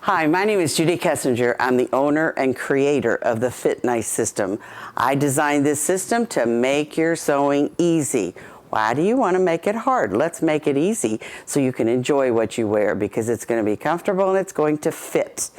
Hi, my name is Judy Kessinger. I'm the owner and creator of the Fit Nice system. I designed this system to make your sewing easy. Why do you want to make it hard? Let's make it easy so you can enjoy what you wear, because it's going to be comfortable and it's going to fit.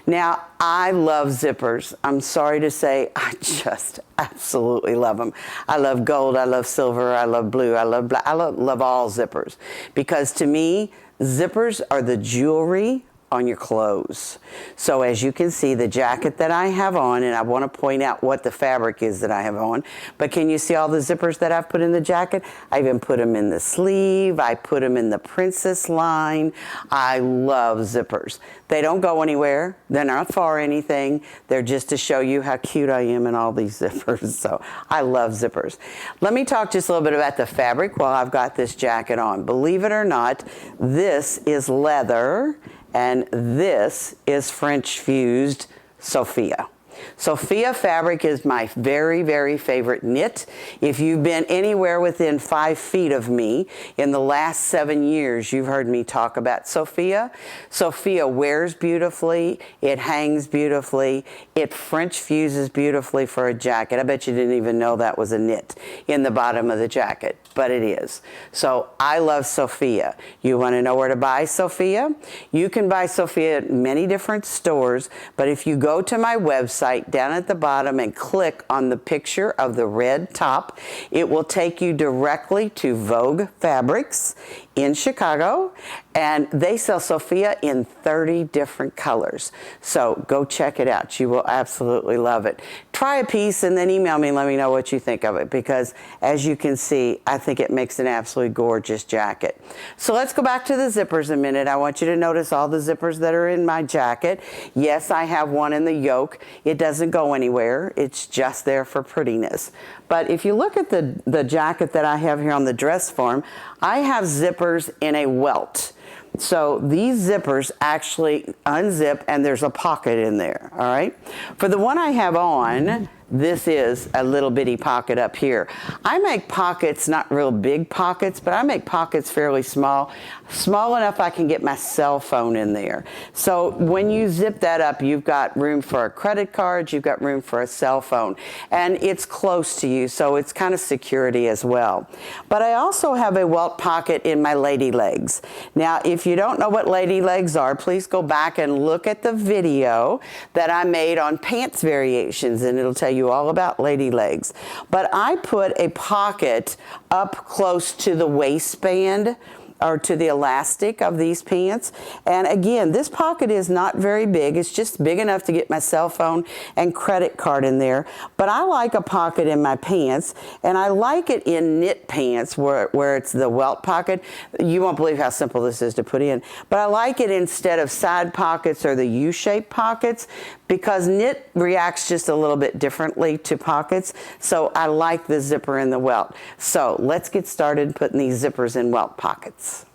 Now, I love zippers. I'm sorry to say, I just absolutely love them. I love gold, I love silver, I love blue, I love black. I love all zippers, because to me, zippers are the jewelry on your clothes. So as you can see, the jacket that I have on, and I want to point out what the fabric is that I have on, but can you see all the zippers that I've put in the jacket? I even put them in the sleeve, I put them in the princess line. I love zippers. They don't go anywhere, they're not for anything, they're just to show you how cute I am in all these zippers. So I love zippers. Let me talk just a little bit about the fabric while I've got this jacket on. Believe it or not, this is leather, and this is French fused Sophia. Sophia fabric is my very, very favorite knit. If you've been anywhere within 5 feet of me in the last 7 years, you've heard me talk about Sophia. Sophia wears beautifully, it hangs beautifully, it French fuses beautifully for a jacket. I bet you didn't even know that was a knit in the bottom of the jacket, but it is. So I love Sophia. You want to know where to buy Sophia? You can buy Sophia at many different stores, but if you go to my website down at the bottom and click on the picture of the red top, it will take you directly to Vogue Fabrics in Chicago, and they sell Sophia in 30 different colors. So go check it out. You will absolutely love it. Try a piece and then email me and let me know what you think of it, because as you can see, I think it makes an absolutely gorgeous jacket. So let's go back to the zippers a minute. I want you to notice all the zippers that are in my jacket. Yes, I have one in the yoke. It doesn't go anywhere. It's just there for prettiness. But if you look at the jacket that I have here on the dress form, I have zippers in a welt. So these zippers actually unzip and there's a pocket in there, all right? For the one I have on, this is a little bitty pocket up here. I make pockets, not real big pockets, but I make pockets fairly small, small enough I can get my cell phone in there. So when you zip that up, you've got room for a credit card, you've got room for a cell phone, and it's close to you, so it's kind of security as well. But I also have a welt pocket in my lady legs. Now, if you don't know what lady legs are, please go back and look at the video that I made on pants variations, and it'll tell you all about lady legs. But I put a pocket up close to the waistband or to the elastic of these pants. And again, this pocket is not very big. It's just big enough to get my cell phone and credit card in there. But I like a pocket in my pants, and I like it in knit pants where it's the welt pocket. You won't believe how simple this is to put in. But I like it instead of side pockets or the U-shaped pockets, because knit reacts just a little bit differently to pockets. So I like the zipper in the welt. So let's get started putting these zippers in welt pockets.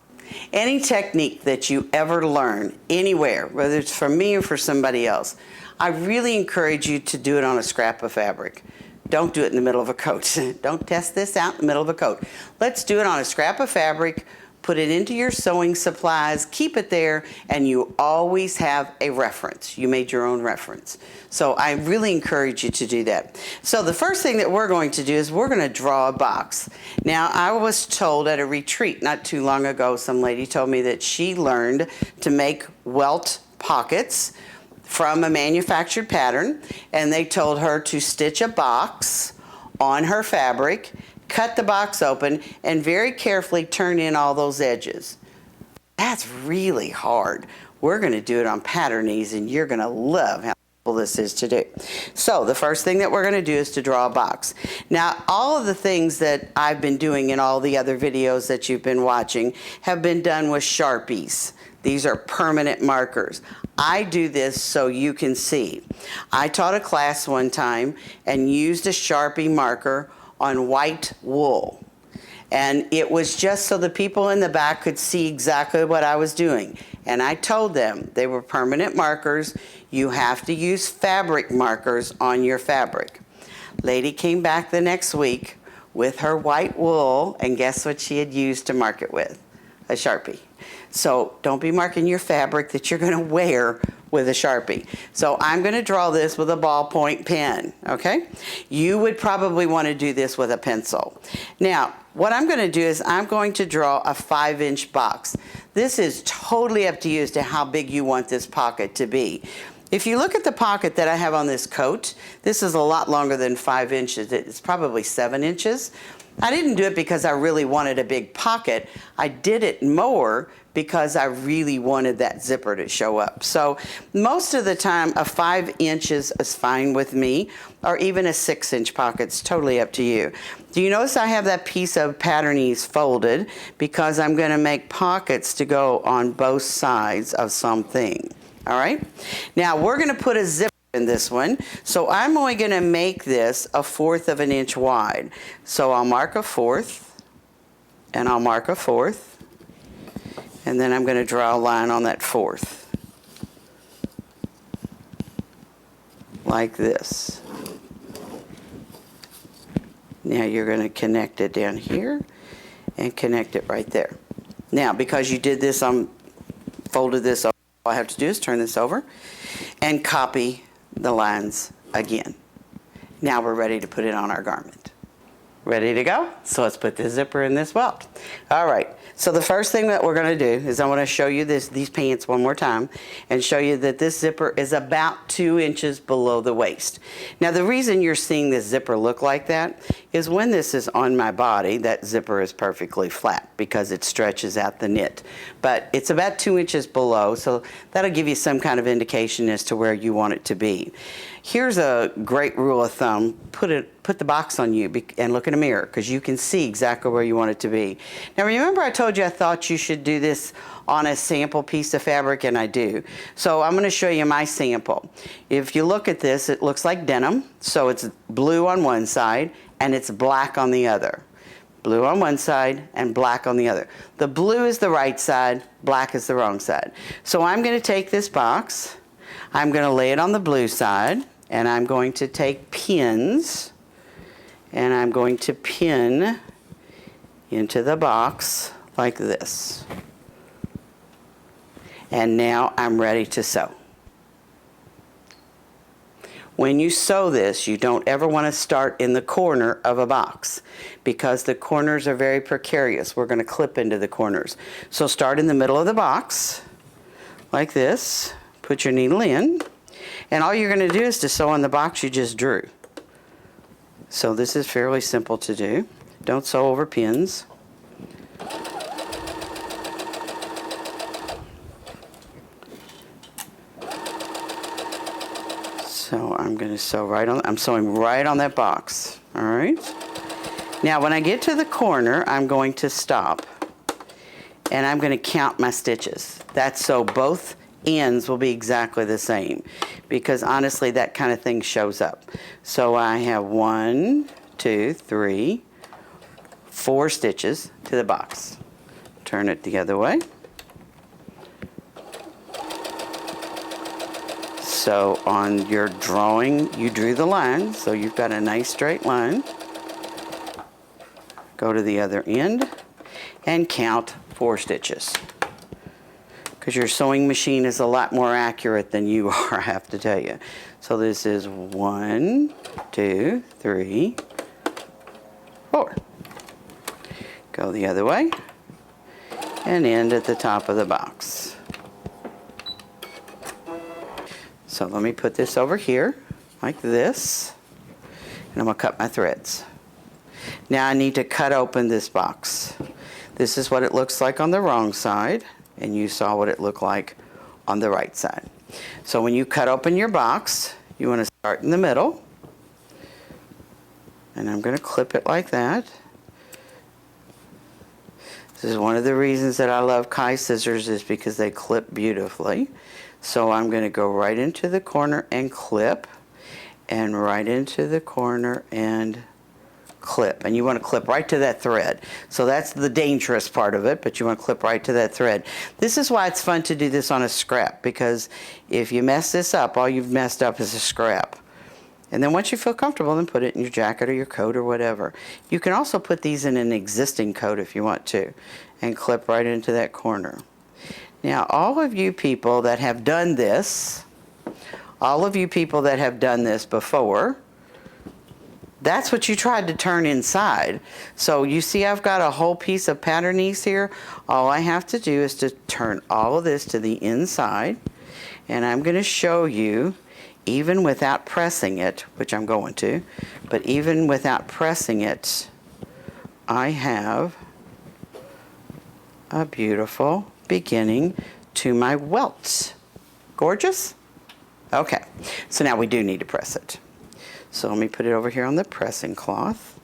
Any technique that you ever learn anywhere, whether it's from me or for somebody else, I really encourage you to do it on a scrap of fabric. Don't do it in the middle of a coat. Don't test this out in the middle of a coat. Let's do it on a scrap of fabric. Put it into your sewing supplies, keep it there, and you always have a reference. You made your own reference. So I really encourage you to do that. So the first thing that we're going to do is we're going to draw a box. Now, I was told at a retreat not too long ago, some lady told me that she learned to make welt pockets from a manufactured pattern, and they told her to stitch a box on her fabric, cut the box open, and very carefully turn in all those edges. That's really hard. We're going to do it on pattern ease, and you're going to love how simple this is to do. So the first thing that we're going to do is to draw a box. Now, all of the things that I've been doing in all the other videos that you've been watching have been done with Sharpies. These are permanent markers. I do this so you can see. I taught a class one time and used a Sharpie marker on white wool. And it was just so the people in the back could see exactly what I was doing. And I told them they were permanent markers. You have to use fabric markers on your fabric. Lady came back the next week with her white wool, and guess what she had used to mark it with? A Sharpie. So don't be marking your fabric that you're going to wear with a Sharpie. So I'm going to draw this with a ballpoint pen, okay? You would probably want to do this with a pencil. Now, what I'm going to do is I'm going to draw a 5-inch box. This is totally up to you as to how big you want this pocket to be. If you look at the pocket that I have on this coat, this is a lot longer than 5 inches. It's probably 7 inches. I didn't do it because I really wanted a big pocket. I did it more because I really wanted that zipper to show up. So most of the time, a 5 inches is fine with me, or even a 6-inch pocket. It's totally up to you. Do you notice I have that piece of patternese folded? Because I'm going to make pockets to go on both sides of something. All right? Now, we're going to put a zipper in this one. So I'm only going to make this 1/4 of an inch wide. So I'll mark 1/4, and I'll mark 1/4, and then I'm going to draw a line on that 1/4. Like this. Now you're going to connect it down here and connect it right there. Now, because you did this, folded this over, all I have to do is turn this over and copy the lines again. Now we're ready to put it on our garment. Ready to go? So let's put the zipper in this welt. All right, so the first thing that we're going to do is I want to show you these pants one more time and show you that this zipper is about 2 inches below the waist. Now the reason you're seeing this zipper look like that is when this is on my body, that zipper is perfectly flat because it stretches out the knit. But it's about 2 inches below, so that'll give you some kind of indication as to where you want it to be. Here's a great rule of thumb. Put the box on you and look in a mirror because you can see exactly where you want it to be. Now remember I told you I thought you should do this on a sample piece of fabric, and I do. So I'm going to show you my sample. If you look at this, it looks like denim. So it's blue on one side and it's black on the other. Blue on one side and black on the other. The blue is the right side, black is the wrong side. So I'm going to take this box, I'm going to lay it on the blue side, and I'm going to take pins, and I'm going to pin into the box like this. And now I'm ready to sew. When you sew this, you don't ever want to start in the corner of a box because the corners are very precarious. We're going to clip into the corners. So start in the middle of the box like this. Put your needle in. And all you're going to do is to sew on the box you just drew. So this is fairly simple to do. Don't sew over pins. So I'm going to sew I'm sewing right on that box. All right. Now when I get to the corner, I'm going to stop. And I'm going to count my stitches. That's so both ends will be exactly the same, because honestly that kind of thing shows up. So I have 1, 2, 3, 4 stitches to the box. Turn it the other way. So on your drawing you drew the line, so you've got a nice straight line. Go to the other end and count 4 stitches. Because your sewing machine is a lot more accurate than you are, I have to tell you. So this is 1, 2, 3, 4. Go the other way and end at the top of the box. So let me put this over here like this, and I'm going to cut my threads. Now I need to cut open this box. This is what it looks like on the wrong side, and you saw what it looked like on the right side. So when you cut open your box, you want to start in the middle, and I'm going to clip it like that. This is one of the reasons that I love Kai scissors, is because they clip beautifully. So I'm going to go right into the corner and clip, and right into the corner and clip. And you want to clip right to that thread. So that's the dangerous part of it, but you want to clip right to that thread. This is why it's fun to do this on a scrap, because if you mess this up, all you've messed up is a scrap. And then once you feel comfortable, then put it in your jacket or your coat or whatever. You can also put these in an existing coat if you want to, and clip right into that corner. Now, all of you people that have done this, all of you people that have done this before, that's what you tried to turn inside. So you see I've got a whole piece of patternese here. All I have to do is to turn all of this to the inside. And I'm going to show you, even without pressing it, which I'm going to, but even without pressing it, I have a beautiful beginning to my welt. Gorgeous? Okay, so now we do need to press it. So let me put it over here on the pressing cloth.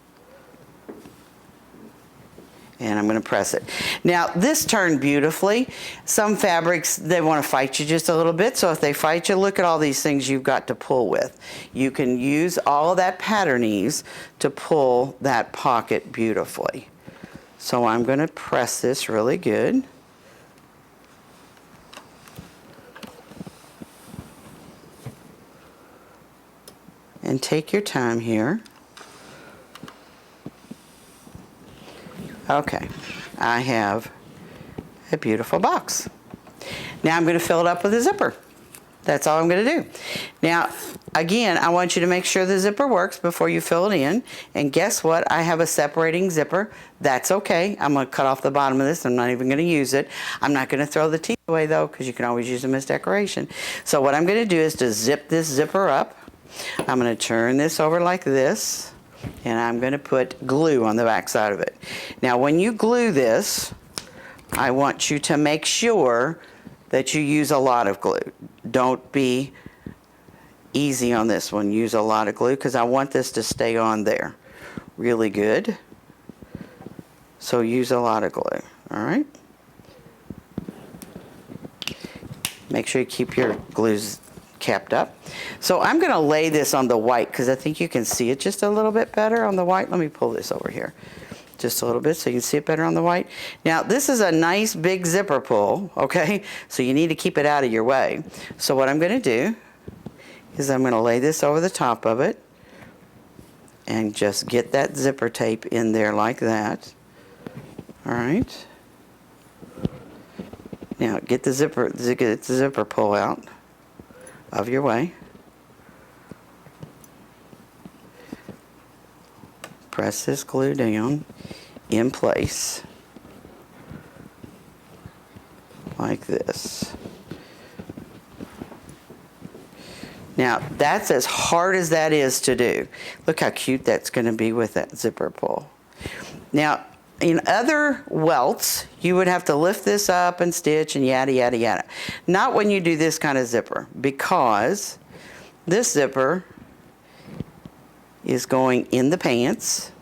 And I'm going to press it. Now, this turned beautifully. Some fabrics, they want to fight you just a little bit. So if they fight you, look at all these things you've got to pull with. You can use all of that patternese to pull that pocket beautifully. So I'm going to press this really good. And take your time here. Okay, I have a beautiful box. Now I'm going to fill it up with a zipper. That's all I'm going to do. Now, again, I want you to make sure the zipper works before you fill it in. And guess what? I have a separating zipper. That's okay. I'm going to cut off the bottom of this. I'm not even going to use it. I'm not going to throw the teeth away, though, because you can always use them as decoration. So what I'm going to do is to zip this zipper up. I'm going to turn this over like this. And I'm going to put glue on the back side of it. Now, when you glue this, I want you to make sure that you use a lot of glue. Don't be easy on this one. Use a lot of glue because I want this to stay on there really good. So use a lot of glue, all right? Make sure you keep your glues capped up. So I'm going to lay this on the white because I think you can see it just a little bit better on the white. Let me pull this over here just a little bit so you can see it better on the white. Now this is a nice big zipper pull, okay? So you need to keep it out of your way. So what I'm going to do is I'm going to lay this over the top of it and just get that zipper tape in there like that. All right. Now get the zipper pull out of your way. Press this glue down in place like this. Now that's as hard as that is to do. Look how cute that's going to be with that zipper pull. Now in other welts, you would have to lift this up and stitch and yada, yada, yada. Not when you do this kind of zipper, because this zipper is going in the pants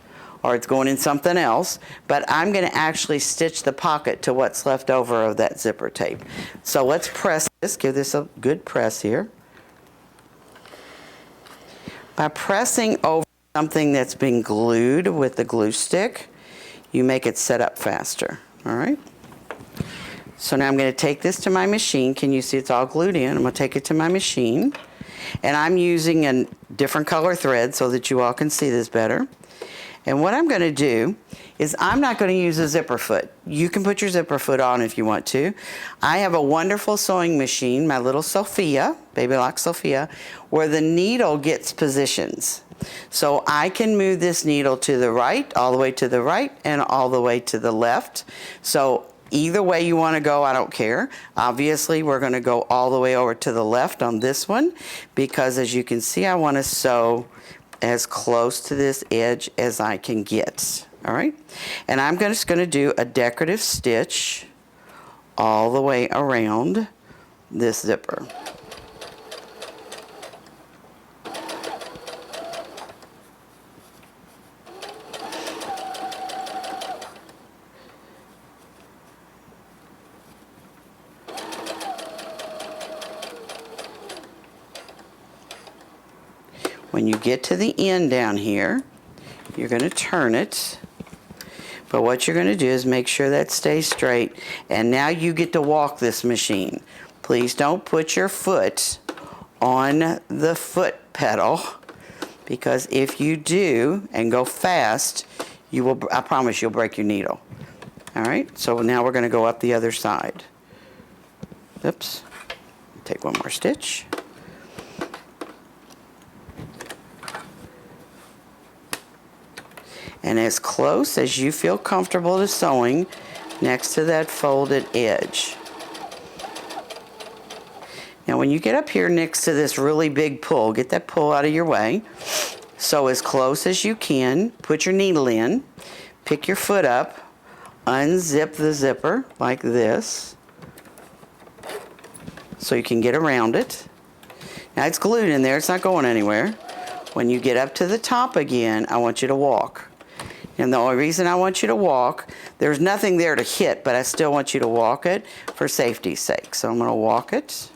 or it's going in something else, but I'm going to actually stitch the pocket to what's left over of that zipper tape. So let's press this, give this a good press here. By pressing over something that's been glued with the glue stick, you make it set up faster, all right? So now I'm going to take this to my machine. Can you see it's all glued in? I'm going to take it to my machine. And I'm using a different color thread so that you all can see this better. And what I'm going to do is I'm not going to use a zipper foot. You can put your zipper foot on if you want to. I have a wonderful sewing machine, my little Sophia, Baby Lock Sophia, where the needle gets positions. So I can move this needle to the right, all the way to the right, and all the way to the left. So either way you want to go, I don't care. Obviously, we're going to go all the way over to the left on this one because, as you can see, I want to sew as close to this edge as I can get. All right? And I'm just going to do a decorative stitch all the way around this zipper. When you get to the end down here, you're going to turn it. But what you're going to do is make sure that stays straight. And now you get to walk this machine. Please don't put your foot on the foot pedal, because if you do and go fast, you will, I promise you'll break your needle. All right, so now we're going to go up the other side. Oops. Take one more stitch. And as close as you feel comfortable to sewing next to that folded edge. Now when you get up here next to this really big pull, get that pull out of your way. Sew as close as you can, put your needle in, pick your foot up, unzip the zipper like this so you can get around it. Now it's glued in there, it's not going anywhere. When you get up to the top again, I want you to walk. And the only reason I want you to walk, there's nothing there to hit, but I still want you to walk it for safety's sake. So I'm going to walk it.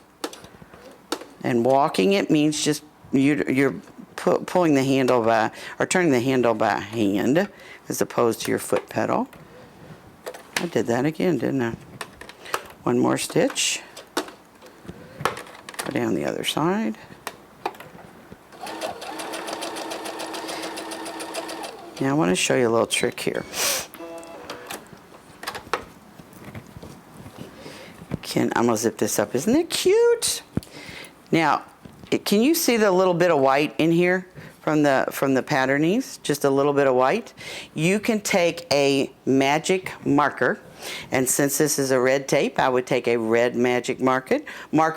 And walking it means just you're pulling the handle by, or turning the handle by hand, as opposed to your foot pedal. I did that again, didn't I? One more stitch. Go down the other side. Now I want to show you a little trick here. I'm going to zip this up. Isn't it cute? Now, can you see the little bit of white in here from the patternies? Just a little bit of white. You can take a magic marker, and since this is a red tape, I would take a red magic marker,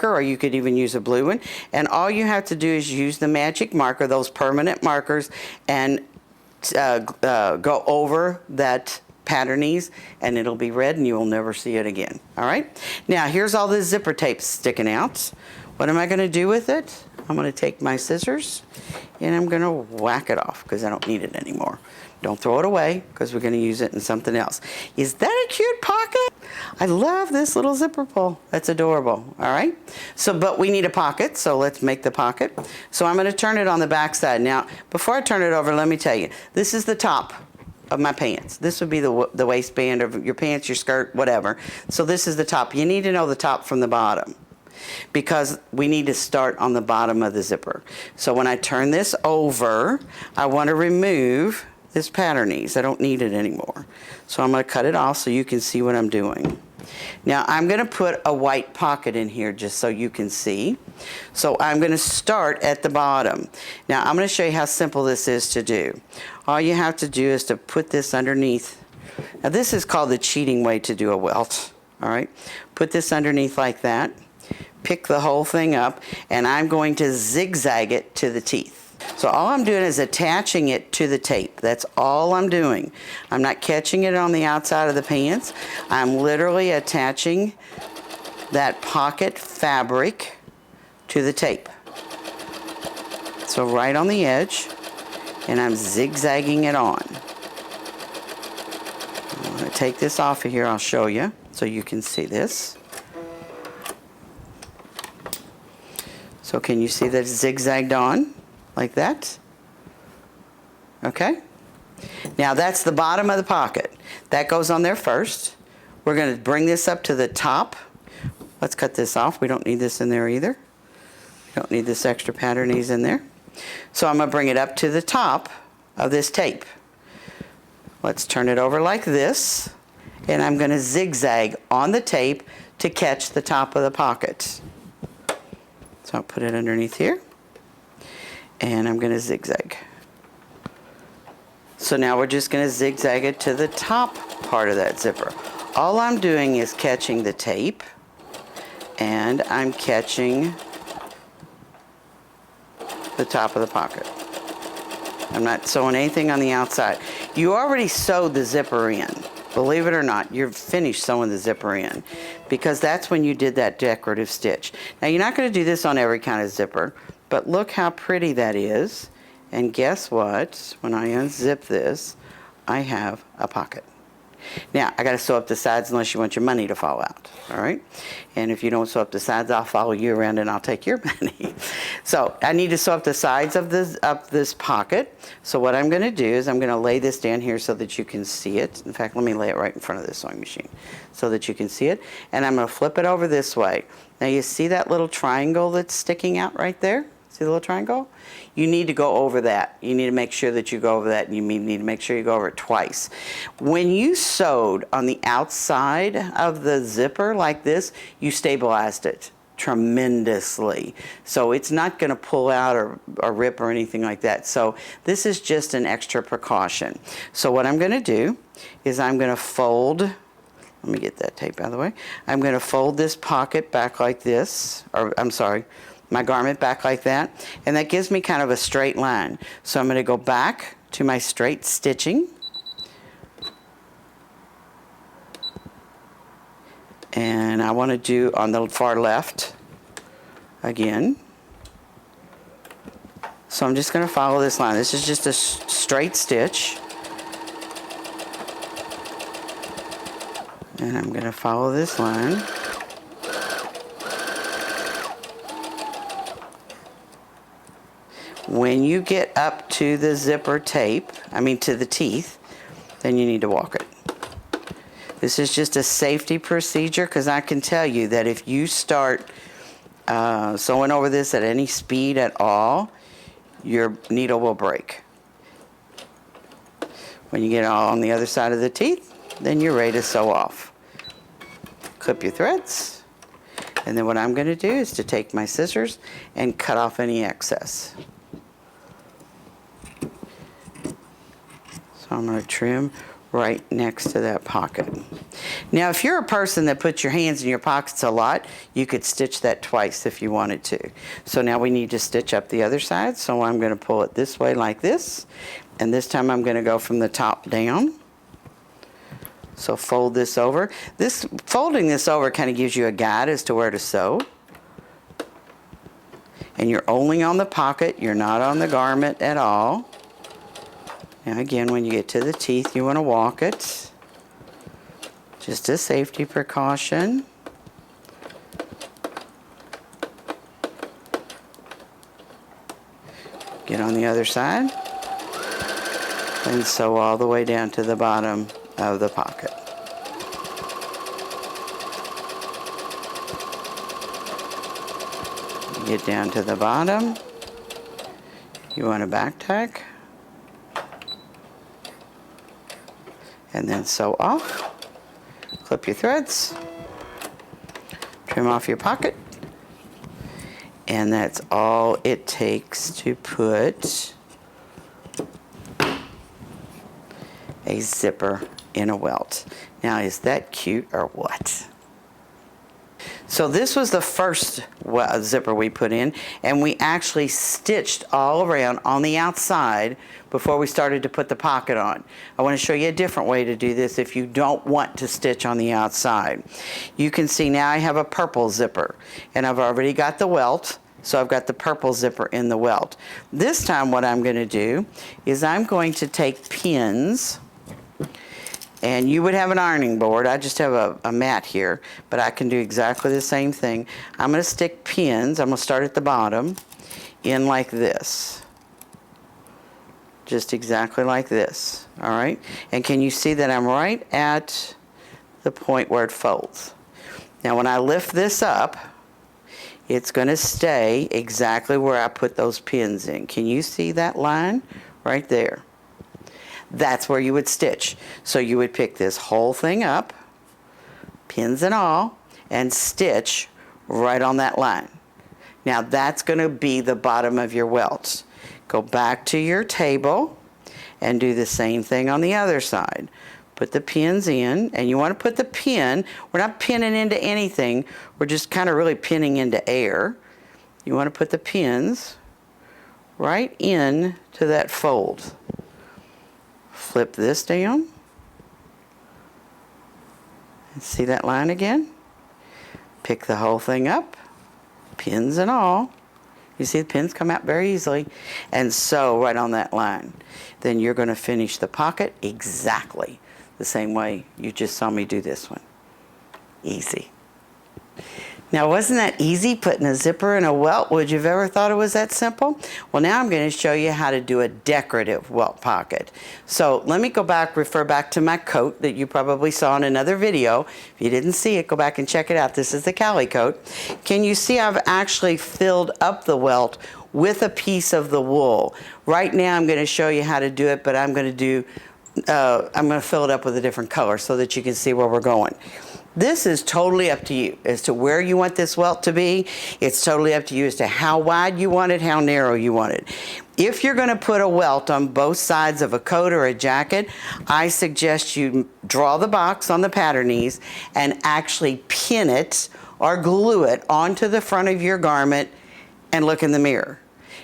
or you could even use a blue one. And all you have to do is use the magic marker, those permanent markers, and go over that patternies, and it'll be red and you will never see it again. All right, now here's all the zipper tape sticking out. What am I going to do with it? I'm going to take my scissors and I'm going to whack it off because I don't need it anymore. Don't throw it away because we're going to use it in something else. Is that a cute pocket? I love this little zipper pull. That's adorable. All right. So, but we need a pocket, so let's make the pocket. So I'm going to turn it on the back side. Now, before I turn it over, let me tell you, this is the top of my pants. This would be the waistband of your pants, your skirt, whatever. So this is the top. You need to know the top from the bottom, because we need to start on the bottom of the zipper. So when I turn this over, I want to remove this patternese. I don't need it anymore. So I'm going to cut it off so you can see what I'm doing. Now I'm going to put a white pocket in here just so you can see. So I'm going to start at the bottom. Now I'm going to show you how simple this is to do. All you have to do is to put this underneath. Now this is called the cheating way to do a welt. All right, put this underneath like that. Pick the whole thing up, and I'm going to zigzag it to the teeth. So all I'm doing is attaching it to the tape. That's all I'm doing. I'm not catching it on the outside of the pants. I'm literally attaching that pocket fabric to the tape. So right on the edge, and I'm zigzagging it on. I'm going to take this off of here. I'll show you so you can see this. So can you see that it's zigzagged on like that? Okay. Now that's the bottom of the pocket. That goes on there first. We're going to bring this up to the top. Let's cut this off. We don't need this in there either. We don't need this extra patternese in there. So I'm going to bring it up to the top of this tape. Let's turn it over like this, and I'm going to zigzag on the tape to catch the top of the pocket. So I'll put it underneath here, and I'm going to zigzag. So now we're just going to zigzag it to the top part of that zipper. All I'm doing is catching the tape, and I'm catching the top of the pocket. I'm not sewing anything on the outside. You already sewed the zipper in. Believe it or not, you're finished sewing the zipper in, because that's when you did that decorative stitch. Now you're not going to do this on every kind of zipper, but look how pretty that is. And guess what? When I unzip this, I have a pocket. Now I got to sew up the sides unless you want your money to fall out. All right? And if you don't sew up the sides, I'll follow you around and I'll take your money. So I need to sew up the sides of this pocket. So what I'm going to do is I'm going to lay this down here so that you can see it. In fact, let me lay it right in front of the sewing machine so that you can see it. And I'm going to flip it over this way. Now you see that little triangle that's sticking out right there? See the little triangle? You need to go over that. You need to make sure that you go over that, and you need to make sure you go over it twice. When you sewed on the outside of the zipper like this, you stabilized it tremendously. So it's not going to pull out or rip or anything like that. So this is just an extra precaution. So what I'm going to do is I'm going to fold, let me get that tape out of the way. I'm going to fold this pocket back like this, or I'm sorry, my garment back like that, and that gives me kind of a straight line. So I'm going to go back to my straight stitching, and I want to do on the far left again. So I'm just going to follow this line. This is just a straight stitch, and I'm going to follow this line. When you get up to the zipper tape, to the teeth, then you need to walk it. This is just a safety procedure, because I can tell you that if you start sewing over this at any speed at all, your needle will break. When you get all on the other side of the teeth, then you're ready to sew off. Clip your threads, and then what I'm going to do is to take my scissors and cut off any excess. So I'm going to trim right next to that pocket. Now, if you're a person that puts your hands in your pockets a lot, you could stitch that twice if you wanted to. So now we need to stitch up the other side. So I'm going to pull it this way like this. And this time I'm going to go from the top down. So fold this over. Folding this over kind of gives you a guide as to where to sew. And you're only on the pocket. You're not on the garment at all. Now again, when you get to the teeth, you want to walk it. Just a safety precaution. Get on the other side. And sew all the way down to the bottom of the pocket. Get down to the bottom. You want to back tack. And then sew off. Clip your threads. Trim off your pocket. And that's all it takes to put a zipper in a welt. Now, is that cute or what? So this was the first zipper we put in, and we actually stitched all around on the outside before we started to put the pocket on. I want to show you a different way to do this if you don't want to stitch on the outside. You can see now I have a purple zipper, and I've already got the welt, so I've got the purple zipper in the welt. This time what I'm going to do is I'm going to take pins. And you would have an ironing board. I just have a mat here, but I can do exactly the same thing. I'm going to stick pins. I'm going to start at the bottom in like this. Just exactly like this. All right? And can you see that I'm right at the point where it folds? Now when I lift this up, it's going to stay exactly where I put those pins in. Can you see that line right there? That's where you would stitch. So you would pick this whole thing up, pins and all, and stitch right on that line. Now that's going to be the bottom of your welt. Go back to your table and do the same thing on the other side. Put the pins in, and you want to put the pin, we're not pinning into anything, we're just kind of really pinning into air. You want to put the pins right in to that fold. Flip this down, and see that line again? Pick the whole thing up, pins and all. You see the pins come out very easily, and sew right on that line. Then you're going to finish the pocket exactly the same way you just saw me do this one. Easy. Now, wasn't that easy, putting a zipper in a welt? Would you have ever thought it was that simple? Well, now I'm going to show you how to do a decorative welt pocket. So let me go back, refer back to my coat that you probably saw in another video. If you didn't see it, go back and check it out. This is the Cali coat. Can you see I've actually filled up the welt with a piece of the wool. Right now I'm going to show you how to do it, but I'm going to fill it up with a different color so that you can see where we're going. This is totally up to you as to where you want this welt to be. It's totally up to you as to how wide you want it, how narrow you want it. If you're going to put a welt on both sides of a coat or a jacket, I suggest you draw the box on the pattern knees and actually pin it or glue it onto the front of your garment and look in the mirror.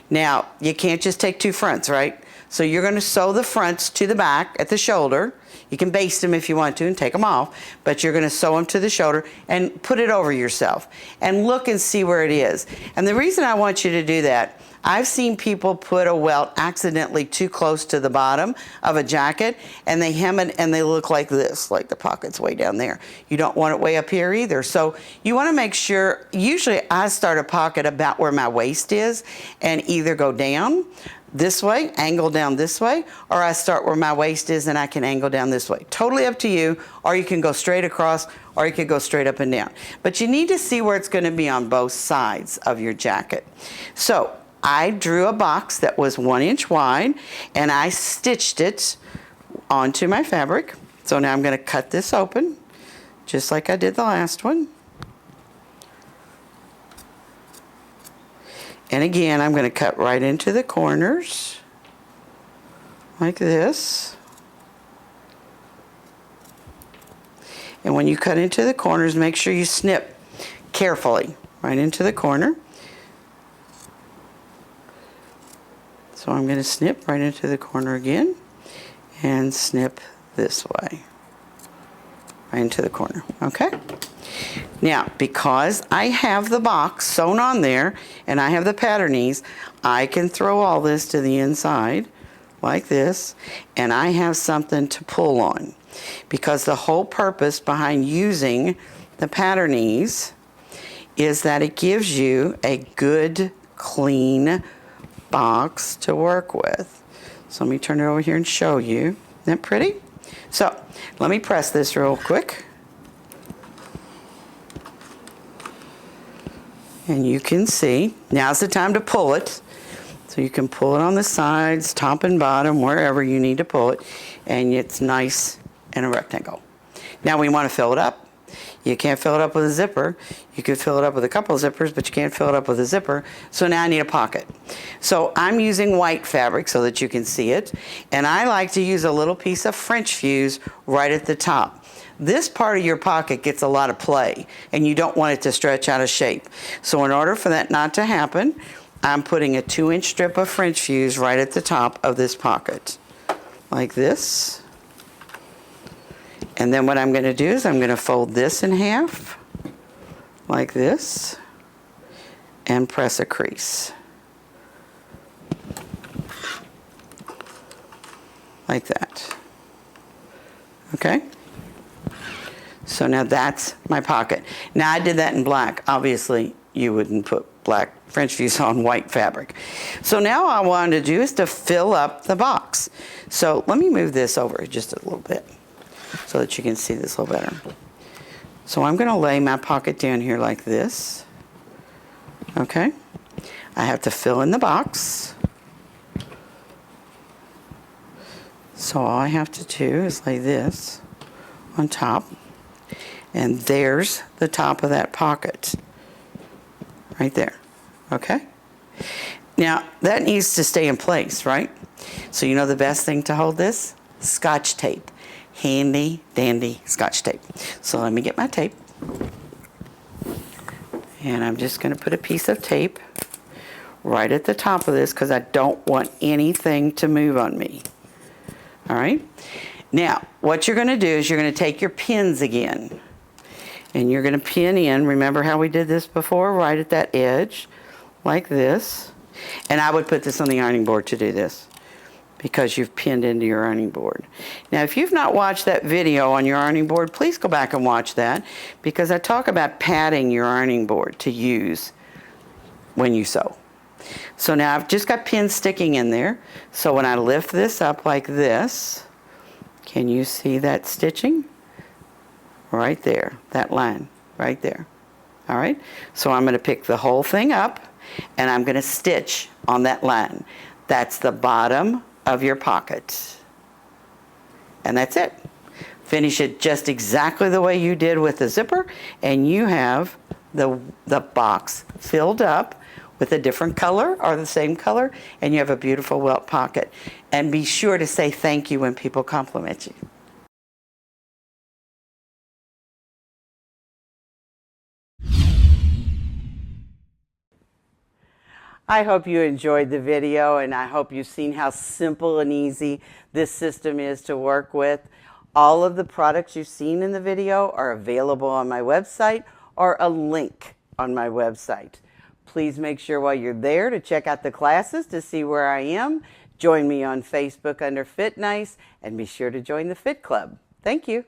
Now, you can't just take two fronts, right? So you're going to sew the fronts to the back at the shoulder. You can baste them if you want to and take them off, but you're going to sew them to the shoulder and put it over yourself and look and see where it is. And the reason I want you to do that, I've seen people put a welt accidentally too close to the bottom of a jacket and they hem it and they look like this, like the pocket's way down there. You don't want it way up here either. So you want to make sure, usually I start a pocket about where my waist is and either go down this way, angle down this way, or I start where my waist is and I can angle down this way. Totally up to you, or you can go straight across, or you could go straight up and down. But you need to see where it's going to be on both sides of your jacket. So I drew a box that was 1 inch wide and I stitched it onto my fabric. So now I'm going to cut this open, just like I did the last one. And again, I'm going to cut right into the corners, like this. And when you cut into the corners, make sure you snip carefully right into the corner. So I'm going to snip right into the corner again and snip this way, right into the corner, okay? Now, because I have the box sewn on there and I have the pattern knees, I can throw all this to the inside like this, and I have something to pull on. Because the whole purpose behind using the pattern knees is that it gives you a good, clean box to work with. So let me turn it over here and show you. Isn't that pretty? So let me press this real quick. And you can see, now's the time to pull it. So you can pull it on the sides, top and bottom, wherever you need to pull it. And it's nice in a rectangle. Now we want to fill it up. You can't fill it up with a zipper. You could fill it up with a couple of zippers, but you can't fill it up with a zipper. So now I need a pocket. So I'm using white fabric so that you can see it. And I like to use a little piece of French fuse right at the top. This part of your pocket gets a lot of play and you don't want it to stretch out of shape. So in order for that not to happen, I'm putting a 2-inch strip of French fuse right at the top of this pocket, like this. And then what I'm going to do is I'm going to fold this in half, like this, and press a crease, like that. Okay? So now that's my pocket. Now I did that in black. Obviously, you wouldn't put black French fuse on white fabric. So now all I wanted to do is to fill up the box. So let me move this over just a little bit so that you can see this a little better. So I'm going to lay my pocket down here like this. Okay? I have to fill in the box. So all I have to do is lay this on top. And there's the top of that pocket. Right there. Okay? Now, that needs to stay in place, right? So you know the best thing to hold this? Scotch tape. Handy, dandy Scotch tape. So let me get my tape. And I'm just going to put a piece of tape right at the top of this because I don't want anything to move on me. All right? Now, what you're going to do is you're going to take your pins again. And you're going to pin in, remember how we did this before, right at that edge, like this. And I would put this on the ironing board to do this, because you've pinned into your ironing board. Now, if you've not watched that video on your ironing board, please go back and watch that, because I talk about padding your ironing board to use when you sew. So now I've just got pins sticking in there. So when I lift this up like this, can you see that stitching? Right there, that line, right there. All right, so I'm going to pick the whole thing up and I'm going to stitch on that line. That's the bottom of your pocket. And that's it. Finish it just exactly the way you did with the zipper, and you have the box filled up with a different color or the same color, and you have a beautiful welt pocket. And be sure to say thank you when people compliment you. I hope you enjoyed the video, and I hope you've seen how simple and easy this system is to work with. All of the products you've seen in the video are available on my website or a link on my website. Please make sure while you're there to check out the classes to see where I am. Join me on Facebook under Fit Nice, and be sure to join the Fit Club. Thank you.